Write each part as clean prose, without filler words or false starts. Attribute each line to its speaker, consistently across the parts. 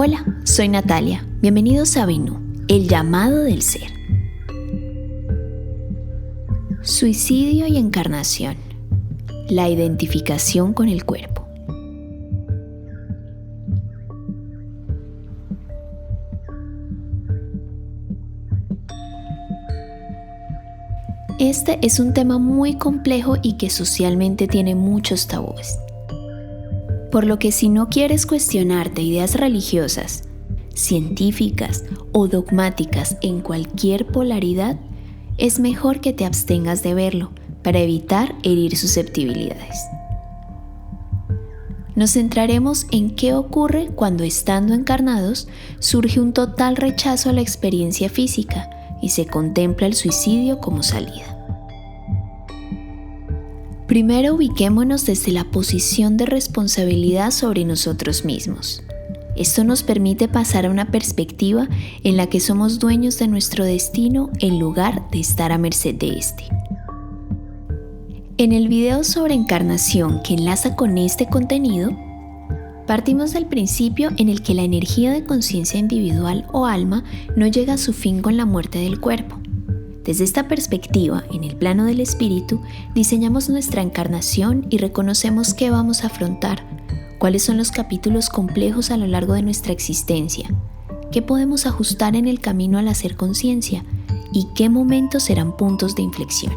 Speaker 1: Hola, soy Natalia. Bienvenidos a Venú, el llamado del ser. Suicidio y encarnación. La identificación con el cuerpo. Este es un tema muy complejo y que socialmente tiene muchos tabúes. Por lo que si no quieres cuestionarte ideas religiosas, científicas o dogmáticas en cualquier polaridad, es mejor que te abstengas de verlo para evitar herir susceptibilidades. Nos centraremos en qué ocurre cuando, estando encarnados, surge un total rechazo a la experiencia física y se contempla el suicidio como salida. Primero ubiquémonos desde la posición de responsabilidad sobre nosotros mismos. Esto nos permite pasar a una perspectiva en la que somos dueños de nuestro destino en lugar de estar a merced de este. En el video sobre encarnación que enlaza con este contenido, partimos del principio en el que la energía de conciencia individual o alma no llega a su fin con la muerte del cuerpo. Desde esta perspectiva, en el plano del espíritu, diseñamos nuestra encarnación y reconocemos qué vamos a afrontar, cuáles son los capítulos complejos a lo largo de nuestra existencia, qué podemos ajustar en el camino al hacer conciencia y qué momentos serán puntos de inflexión.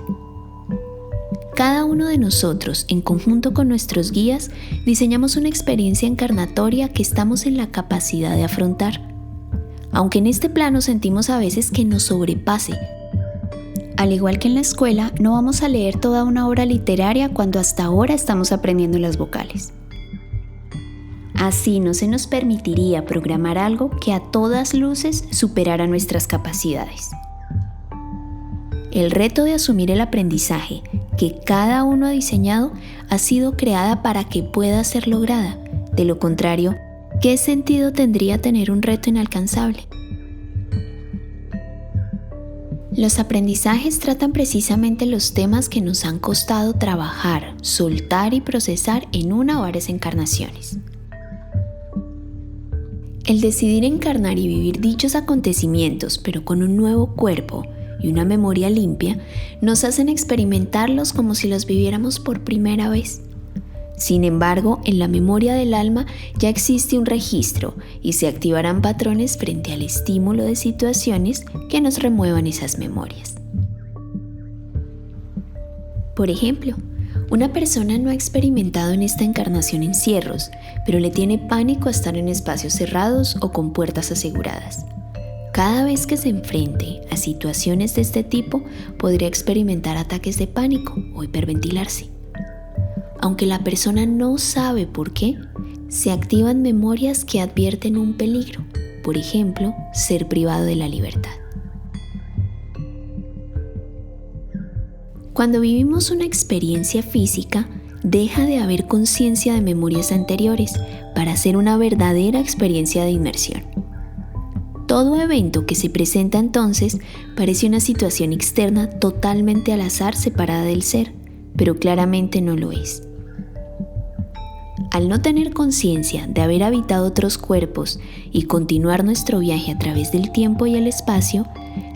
Speaker 1: Cada uno de nosotros, en conjunto con nuestros guías, diseñamos una experiencia encarnatoria que estamos en la capacidad de afrontar. Aunque en este plano sentimos a veces que nos sobrepase. Al igual que en la escuela, no vamos a leer toda una obra literaria cuando hasta ahora estamos aprendiendo las vocales. Así no se nos permitiría programar algo que a todas luces superara nuestras capacidades. El reto de asumir el aprendizaje que cada uno ha diseñado ha sido creada para que pueda ser lograda. De lo contrario, ¿qué sentido tendría tener un reto inalcanzable? Los aprendizajes tratan precisamente los temas que nos han costado trabajar, soltar y procesar en una o varias encarnaciones. El decidir encarnar y vivir dichos acontecimientos, pero con un nuevo cuerpo y una memoria limpia, nos hacen experimentarlos como si los viviéramos por primera vez. Sin embargo, en la memoria del alma ya existe un registro y se activarán patrones frente al estímulo de situaciones que nos remuevan esas memorias. Por ejemplo, una persona no ha experimentado en esta encarnación encierros, pero le tiene pánico a estar en espacios cerrados o con puertas aseguradas. Cada vez que se enfrente a situaciones de este tipo, podría experimentar ataques de pánico o hiperventilarse. Aunque la persona no sabe por qué, se activan memorias que advierten un peligro, por ejemplo, ser privado de la libertad. Cuando vivimos una experiencia física, deja de haber conciencia de memorias anteriores para hacer una verdadera experiencia de inmersión. Todo evento que se presenta entonces parece una situación externa totalmente al azar, separada del ser, pero claramente no lo es. Al no tener conciencia de haber habitado otros cuerpos y continuar nuestro viaje a través del tiempo y el espacio,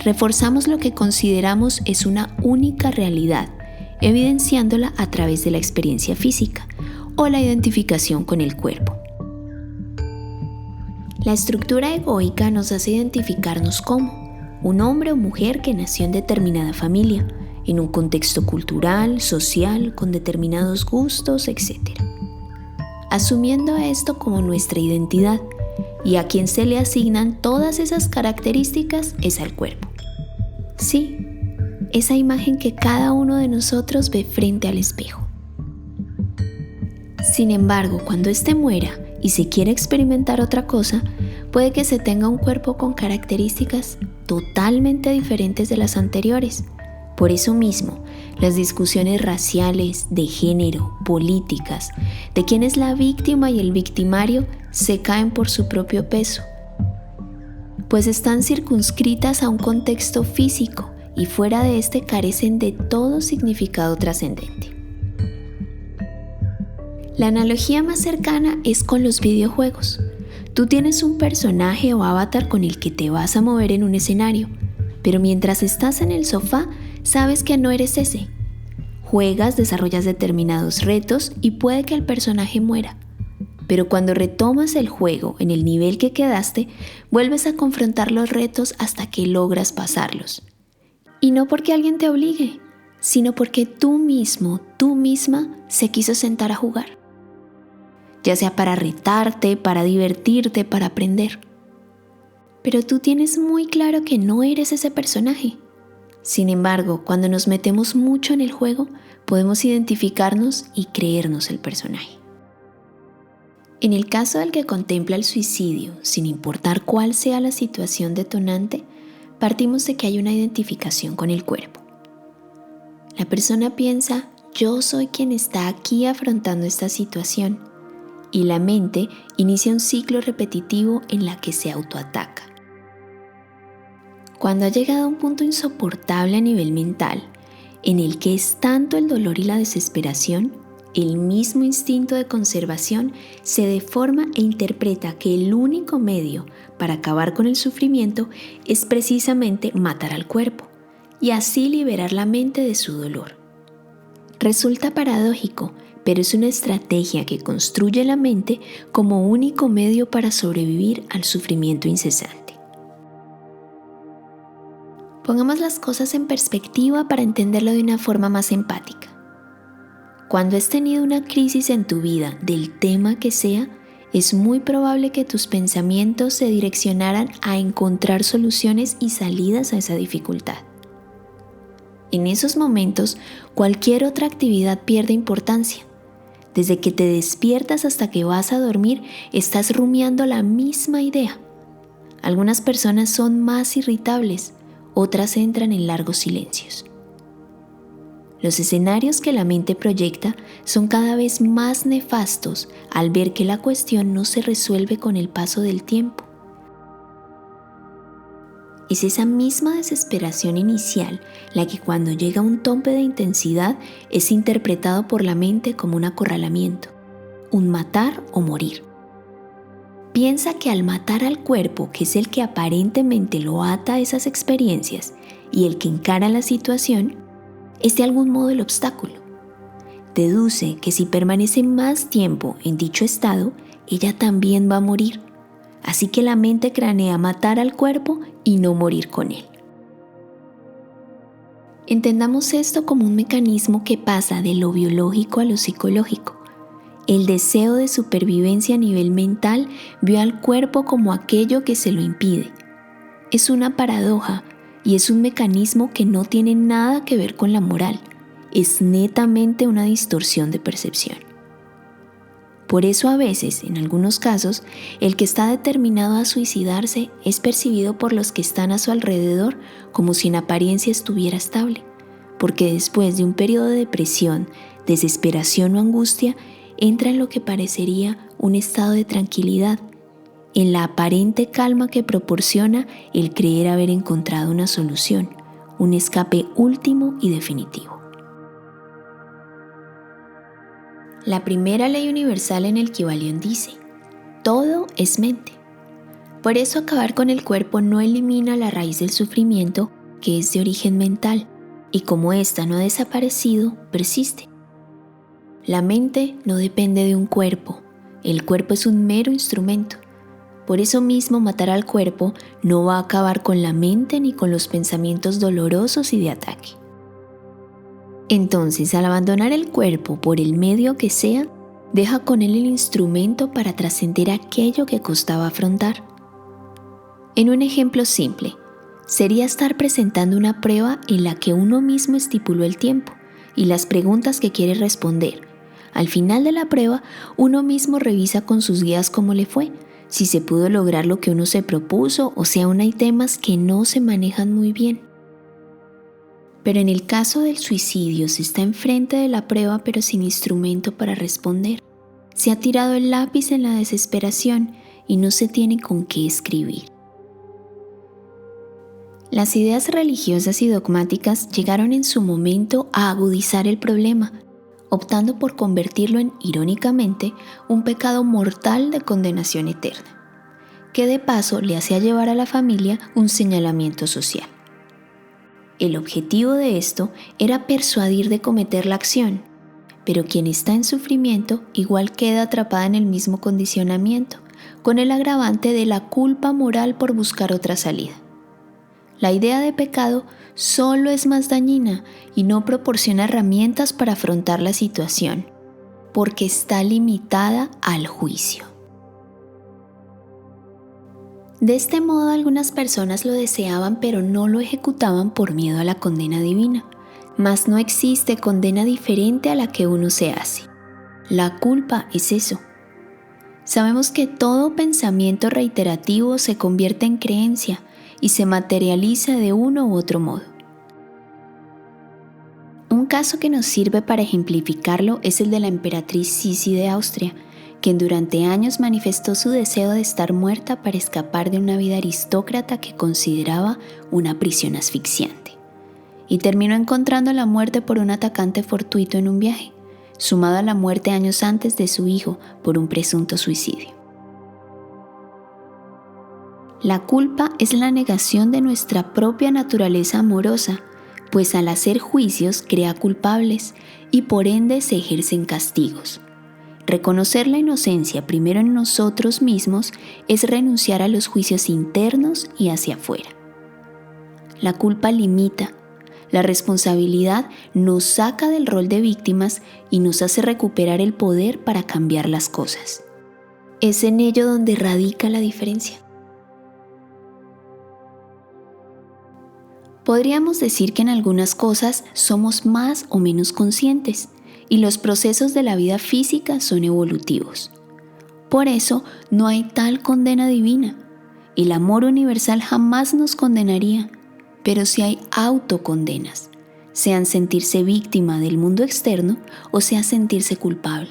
Speaker 1: reforzamos lo que consideramos es una única realidad, evidenciándola a través de la experiencia física o la identificación con el cuerpo. La estructura egoica nos hace identificarnos como un hombre o mujer que nació en determinada familia, en un contexto cultural, social, con determinados gustos, etc. Asumiendo esto como nuestra identidad, y a quien se le asignan todas esas características es al cuerpo. Sí, esa imagen que cada uno de nosotros ve frente al espejo. Sin embargo, cuando éste muera y se quiere experimentar otra cosa, puede que se tenga un cuerpo con características totalmente diferentes de las anteriores. Por eso mismo, las discusiones raciales, de género, políticas, de quién es la víctima y el victimario, se caen por su propio peso, pues están circunscritas a un contexto físico y fuera de este carecen de todo significado trascendente. La analogía más cercana es con los videojuegos. Tú tienes un personaje o avatar con el que te vas a mover en un escenario, pero mientras estás en el sofá, sabes que no eres ese. Juegas, desarrollas determinados retos y puede que el personaje muera. Pero cuando retomas el juego en el nivel que quedaste, vuelves a confrontar los retos hasta que logras pasarlos. Y no porque alguien te obligue, sino porque tú mismo, tú misma se quiso sentar a jugar. Ya sea para retarte, para divertirte, para aprender. Pero tú tienes muy claro que no eres ese personaje. Sin embargo, cuando nos metemos mucho en el juego, podemos identificarnos y creernos el personaje. En el caso del que contempla el suicidio, sin importar cuál sea la situación detonante, partimos de que hay una identificación con el cuerpo. La persona piensa, yo soy quien está aquí afrontando esta situación, y la mente inicia un ciclo repetitivo en la que se autoataca. Cuando ha llegado a un punto insoportable a nivel mental, en el que es tanto el dolor y la desesperación, el mismo instinto de conservación se deforma e interpreta que el único medio para acabar con el sufrimiento es precisamente matar al cuerpo y así liberar la mente de su dolor. Resulta paradójico, pero es una estrategia que construye la mente como único medio para sobrevivir al sufrimiento incesante. Pongamos las cosas en perspectiva para entenderlo de una forma más empática. Cuando has tenido una crisis en tu vida, del tema que sea, es muy probable que tus pensamientos se direccionaran a encontrar soluciones y salidas a esa dificultad. En esos momentos, cualquier otra actividad pierde importancia. Desde que te despiertas hasta que vas a dormir, estás rumiando la misma idea. Algunas personas son más irritables, otras entran en largos silencios. Los escenarios que la mente proyecta son cada vez más nefastos al ver que la cuestión no se resuelve con el paso del tiempo. Es esa misma desesperación inicial la que cuando llega a un tope de intensidad es interpretado por la mente como un acorralamiento, un matar o morir. Piensa que al matar al cuerpo, que es el que aparentemente lo ata a esas experiencias y el que encara la situación, es de algún modo el obstáculo. Deduce que si permanece más tiempo en dicho estado, ella también va a morir. Así que la mente cranea matar al cuerpo y no morir con él. Entendamos esto como un mecanismo que pasa de lo biológico a lo psicológico. El deseo de supervivencia a nivel mental vio al cuerpo como aquello que se lo impide. Es una paradoja y es un mecanismo que no tiene nada que ver con la moral. Es netamente una distorsión de percepción. Por eso a veces, en algunos casos, el que está determinado a suicidarse es percibido por los que están a su alrededor como si en apariencia estuviera estable, porque después de un periodo de depresión, desesperación o angustia, entra en lo que parecería un estado de tranquilidad, en la aparente calma que proporciona el creer haber encontrado una solución, un escape último y definitivo. La primera ley universal en el Kybalión dice, todo es mente. Por eso acabar con el cuerpo no elimina la raíz del sufrimiento, que es de origen mental, y como ésta no ha desaparecido, persiste. La mente no depende de un cuerpo, el cuerpo es un mero instrumento. Por eso mismo matar al cuerpo no va a acabar con la mente ni con los pensamientos dolorosos y de ataque. Entonces, al abandonar el cuerpo por el medio que sea, deja con él el instrumento para trascender aquello que costaba afrontar. En un ejemplo simple, sería estar presentando una prueba en la que uno mismo estipuló el tiempo y las preguntas que quiere responder. Al final de la prueba, uno mismo revisa con sus guías cómo le fue, si se pudo lograr lo que uno se propuso o si aún hay temas que no se manejan muy bien. Pero en el caso del suicidio se está enfrente de la prueba pero sin instrumento para responder. Se ha tirado el lápiz en la desesperación y no se tiene con qué escribir. Las ideas religiosas y dogmáticas llegaron en su momento a agudizar el problema, optando por convertirlo en, irónicamente, un pecado mortal de condenación eterna. que de paso le hacía llevar a la familia un señalamiento social. El objetivo de esto era persuadir de cometer la acción, pero quien está en sufrimiento igual queda atrapada en el mismo condicionamiento, con el agravante de la culpa moral por buscar otra salida. La idea de pecado solo es más dañina y no proporciona herramientas para afrontar la situación, porque está limitada al juicio. De este modo, algunas personas lo deseaban pero no lo ejecutaban por miedo a la condena divina. Mas no existe condena diferente a la que uno se hace. La culpa es eso. Sabemos que todo pensamiento reiterativo se convierte en creencia y se materializa de uno u otro modo. Un caso que nos sirve para ejemplificarlo es el de la emperatriz Sisi de Austria, quien durante años manifestó su deseo de estar muerta para escapar de una vida aristócrata que consideraba una prisión asfixiante, y terminó encontrando la muerte por un atacante fortuito en un viaje, sumado a la muerte años antes de su hijo por un presunto suicidio. La culpa es la negación de nuestra propia naturaleza amorosa, pues al hacer juicios crea culpables y por ende se ejercen castigos. Reconocer la inocencia primero en nosotros mismos es renunciar a los juicios internos y hacia afuera. La culpa limita. La responsabilidad nos saca del rol de víctimas y nos hace recuperar el poder para cambiar las cosas. Es en ello donde radica la diferencia. Podríamos decir que en algunas cosas somos más o menos conscientes y los procesos de la vida física son evolutivos. Por eso no hay tal condena divina. El amor universal jamás nos condenaría, pero sí hay autocondenas, sean sentirse víctima del mundo externo o sea sentirse culpable.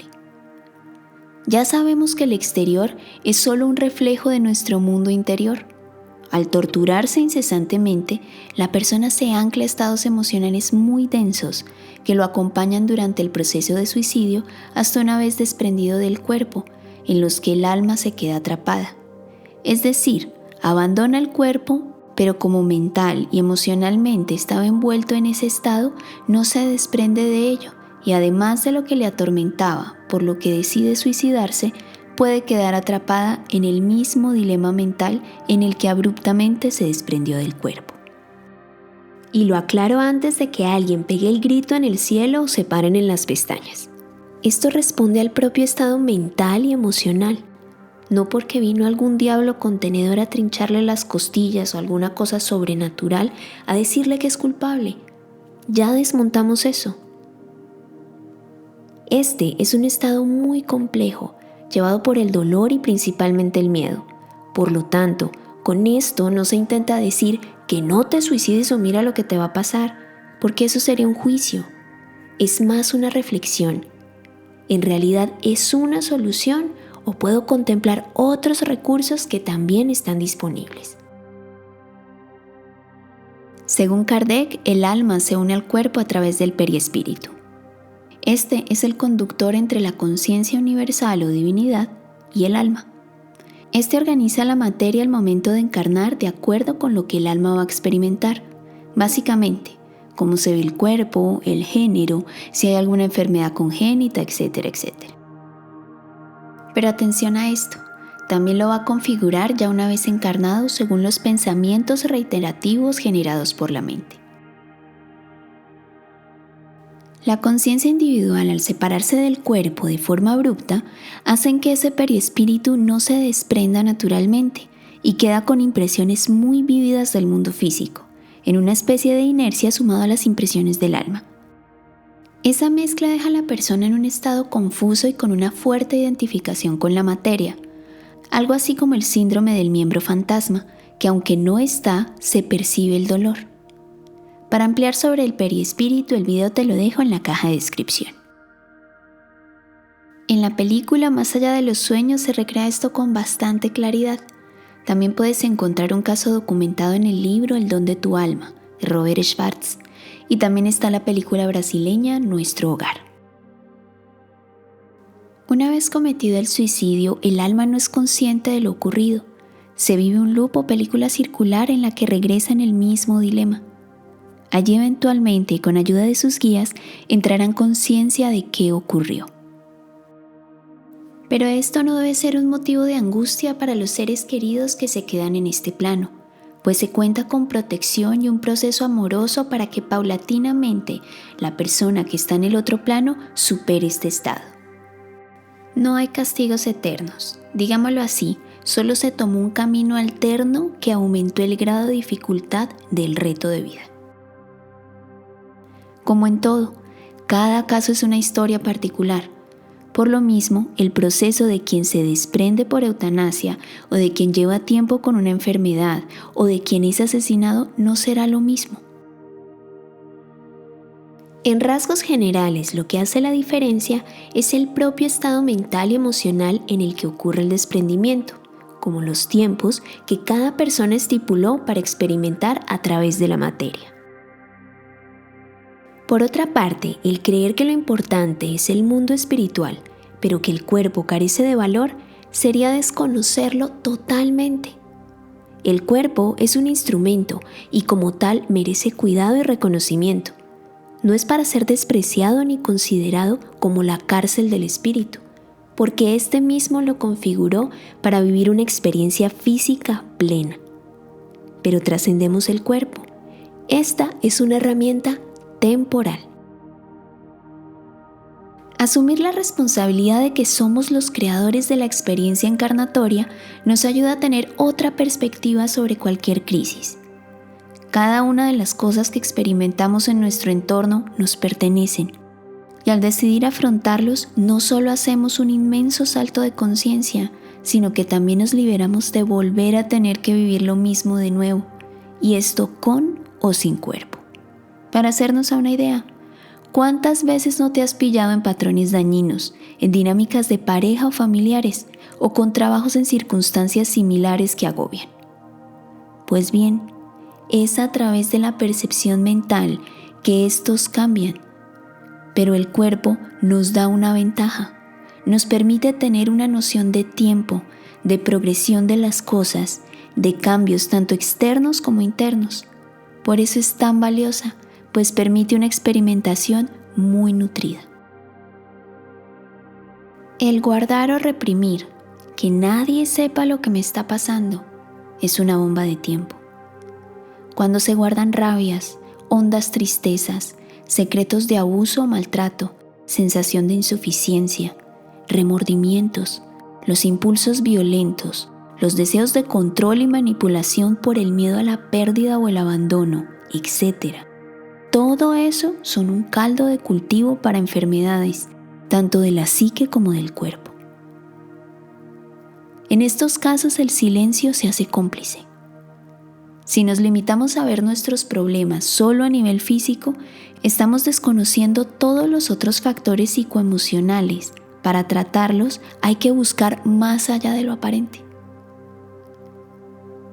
Speaker 1: Ya sabemos que el exterior es solo un reflejo de nuestro mundo interior. Al torturarse incesantemente, la persona se ancla a estados emocionales muy densos que lo acompañan durante el proceso de suicidio hasta una vez desprendido del cuerpo, en los que el alma se queda atrapada. Es decir, abandona el cuerpo, pero como mental y emocionalmente estaba envuelto en ese estado, no se desprende de ello y además de lo que le atormentaba, por lo que decide suicidarse, puede quedar atrapada en el mismo dilema mental en el que abruptamente se desprendió del cuerpo. Y lo aclaro antes de que alguien pegue el grito en el cielo o se paren en las pestañas. Esto responde al propio estado mental y emocional, no porque vino algún diablo contenedor a trincharle las costillas o alguna cosa sobrenatural a decirle que es culpable. Ya desmontamos eso. Este es un estado muy complejo, llevado por el dolor y principalmente el miedo. Por lo tanto, con esto no se intenta decir que no te suicides o mira lo que te va a pasar, porque eso sería un juicio. Es más una reflexión. ¿En realidad es una solución o puedo contemplar otros recursos que también están disponibles? Según Kardec, el alma se une al cuerpo a través del perispíritu. Este es el conductor entre la conciencia universal o divinidad y el alma. Este organiza la materia al momento de encarnar de acuerdo con lo que el alma va a experimentar. Básicamente, cómo se ve el cuerpo, el género, si hay alguna enfermedad congénita, etcétera, etcétera. Pero atención a esto, también lo va a configurar ya una vez encarnado según los pensamientos reiterativos generados por la mente. La conciencia individual, al separarse del cuerpo de forma abrupta, hacen que ese perispíritu no se desprenda naturalmente y queda con impresiones muy vívidas del mundo físico, en una especie de inercia sumado a las impresiones del alma. Esa mezcla deja a la persona en un estado confuso y con una fuerte identificación con la materia, algo así como el síndrome del miembro fantasma, que aunque no está, se percibe el dolor. Para ampliar sobre el perispíritu, el video te lo dejo en la caja de descripción. En la película Más allá de los sueños se recrea esto con bastante claridad. También puedes encontrar un caso documentado en el libro El don de tu alma, de Robert Schwartz, y también está la película brasileña Nuestro hogar. Una vez cometido el suicidio, el alma no es consciente de lo ocurrido. Se vive un loop o película circular en la que regresa en el mismo dilema. Allí eventualmente, con ayuda de sus guías, entrarán conciencia de qué ocurrió. Pero esto no debe ser un motivo de angustia para los seres queridos que se quedan en este plano, pues se cuenta con protección y un proceso amoroso para que paulatinamente la persona que está en el otro plano supere este estado. No hay castigos eternos, digámoslo así, solo se tomó un camino alterno que aumentó el grado de dificultad del reto de vida. Como en todo, cada caso es una historia particular. Por lo mismo, el proceso de quien se desprende por eutanasia o de quien lleva tiempo con una enfermedad o de quien es asesinado no será lo mismo. En rasgos generales, lo que hace la diferencia es el propio estado mental y emocional en el que ocurre el desprendimiento, como los tiempos que cada persona estipuló para experimentar a través de la materia. Por otra parte, el creer que lo importante es el mundo espiritual, pero que el cuerpo carece de valor, sería desconocerlo totalmente. El cuerpo es un instrumento y como tal merece cuidado y reconocimiento. No es para ser despreciado ni considerado como la cárcel del espíritu, porque éste mismo lo configuró para vivir una experiencia física plena. Pero trascendemos el cuerpo. Esta es una herramienta temporal. Asumir la responsabilidad de que somos los creadores de la experiencia encarnatoria nos ayuda a tener otra perspectiva sobre cualquier crisis. Cada una de las cosas que experimentamos en nuestro entorno nos pertenecen, y al decidir afrontarlos no solo hacemos un inmenso salto de conciencia, sino que también nos liberamos de volver a tener que vivir lo mismo de nuevo, y esto con o sin cuerpo. Para hacernos a una idea, ¿cuántas veces no te has pillado en patrones dañinos, en dinámicas de pareja o familiares, o con trabajos en circunstancias similares que agobian? Pues bien, es a través de la percepción mental que estos cambian. Pero el cuerpo nos da una ventaja, nos permite tener una noción de tiempo, de progresión de las cosas, de cambios tanto externos como internos. Por eso es tan valiosa, pues permite una experimentación muy nutrida. El guardar o reprimir, que nadie sepa lo que me está pasando, es una bomba de tiempo. Cuando se guardan rabias, hondas tristezas, secretos de abuso o maltrato, sensación de insuficiencia, remordimientos, los impulsos violentos, los deseos de control y manipulación por el miedo a la pérdida o el abandono, etc. Todo eso son un caldo de cultivo para enfermedades, tanto de la psique como del cuerpo. En estos casos el silencio se hace cómplice. Si nos limitamos a ver nuestros problemas solo a nivel físico, estamos desconociendo todos los otros factores psicoemocionales. Para tratarlos hay que buscar más allá de lo aparente.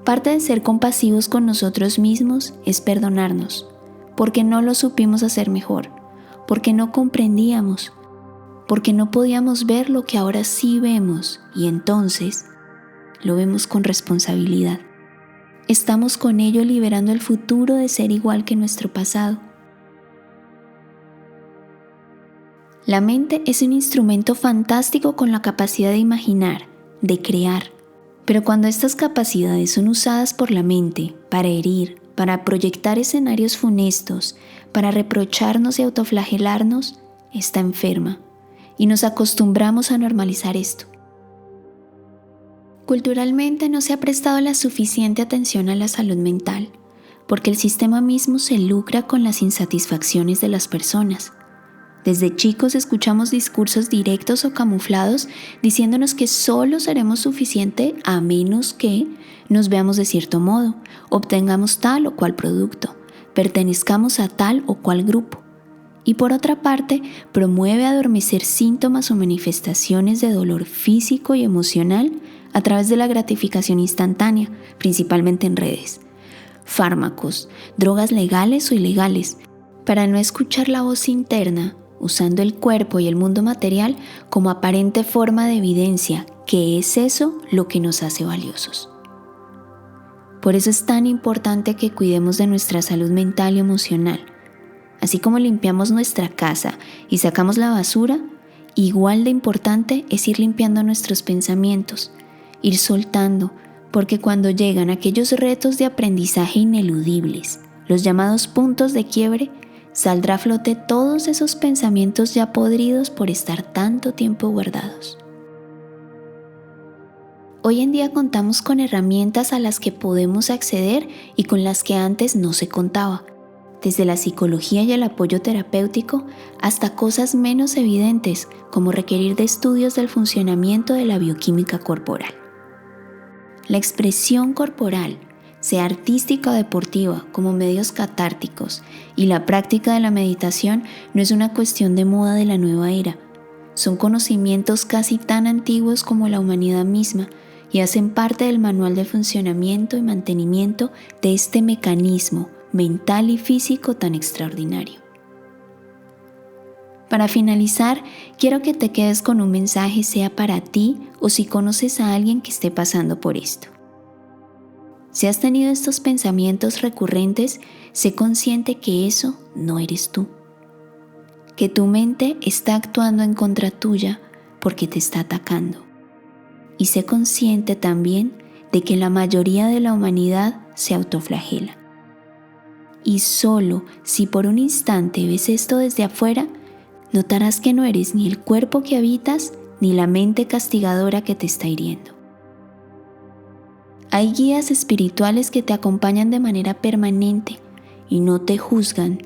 Speaker 1: Parte de ser compasivos con nosotros mismos es perdonarnos, porque no lo supimos hacer mejor, porque no comprendíamos, porque no podíamos ver lo que ahora sí vemos y entonces lo vemos con responsabilidad. Estamos con ello liberando el futuro de ser igual que nuestro pasado. La mente es un instrumento fantástico con la capacidad de imaginar, de crear, pero cuando estas capacidades son usadas por la mente para herir, para proyectar escenarios funestos, para reprocharnos y autoflagelarnos, está enferma y nos acostumbramos a normalizar esto. Culturalmente no se ha prestado la suficiente atención a la salud mental, porque el sistema mismo se lucra con las insatisfacciones de las personas. Desde chicos escuchamos discursos directos o camuflados diciéndonos que solo seremos suficiente a menos que nos veamos de cierto modo, obtengamos tal o cual producto, pertenezcamos a tal o cual grupo. Y por otra parte, promueve adormecer síntomas o manifestaciones de dolor físico y emocional a través de la gratificación instantánea, principalmente en redes. Fármacos, drogas legales o ilegales, para no escuchar la voz interna, usando el cuerpo y el mundo material como aparente forma de evidencia que es eso lo que nos hace valiosos. Por eso es tan importante que cuidemos de nuestra salud mental y emocional. Así como limpiamos nuestra casa y sacamos la basura, igual de importante es ir limpiando nuestros pensamientos, ir soltando, porque cuando llegan aquellos retos de aprendizaje ineludibles, los llamados puntos de quiebre, saldrá a flote todos esos pensamientos ya podridos por estar tanto tiempo guardados. Hoy en día contamos con herramientas a las que podemos acceder y con las que antes no se contaba, desde la psicología y el apoyo terapéutico hasta cosas menos evidentes como requerir de estudios del funcionamiento de la bioquímica corporal. La expresión corporal, sea artística o deportiva, como medios catárticos, y la práctica de la meditación no es una cuestión de moda de la nueva era. Son conocimientos casi tan antiguos como la humanidad misma y hacen parte del manual de funcionamiento y mantenimiento de este mecanismo mental y físico tan extraordinario. Para finalizar, quiero que te quedes con un mensaje, sea para ti o si conoces a alguien que esté pasando por esto. Si has tenido estos pensamientos recurrentes, sé consciente que eso no eres tú. Que tu mente está actuando en contra tuya porque te está atacando. Y sé consciente también de que la mayoría de la humanidad se autoflagela. Y solo si por un instante ves esto desde afuera, notarás que no eres ni el cuerpo que habitas ni la mente castigadora que te está hiriendo. Hay guías espirituales que te acompañan de manera permanente y no te juzgan,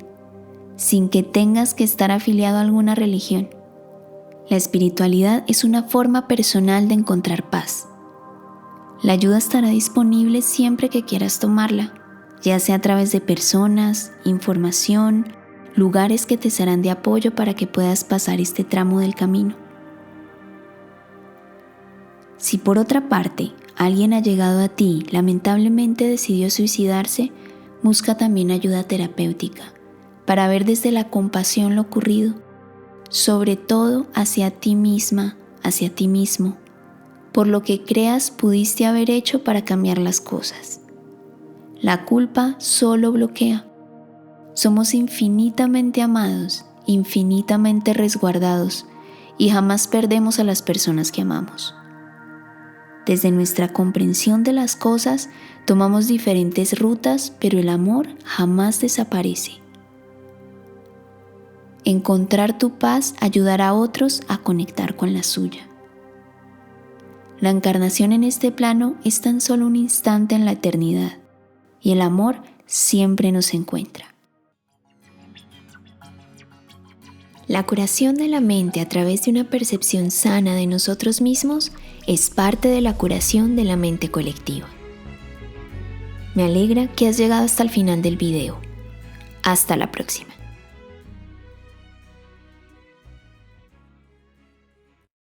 Speaker 1: sin que tengas que estar afiliado a alguna religión. La espiritualidad es una forma personal de encontrar paz. La ayuda estará disponible siempre que quieras tomarla, ya sea a través de personas, información, lugares que te serán de apoyo para que puedas pasar este tramo del camino. Si por otra parte alguien ha llegado a ti y lamentablemente decidió suicidarse, busca también ayuda terapéutica para ver desde la compasión lo ocurrido, sobre todo hacia ti misma, hacia ti mismo, por lo que creas pudiste haber hecho para cambiar las cosas. La culpa solo bloquea. Somos infinitamente amados, infinitamente resguardados y jamás perdemos a las personas que amamos. Desde nuestra comprensión de las cosas, tomamos diferentes rutas, pero el amor jamás desaparece. Encontrar tu paz ayudará a otros a conectar con la suya. La encarnación en este plano es tan solo un instante en la eternidad, y el amor siempre nos encuentra. La curación de la mente a través de una percepción sana de nosotros mismos es parte de la curación de la mente colectiva. Me alegra que has llegado hasta el final del video. Hasta la próxima.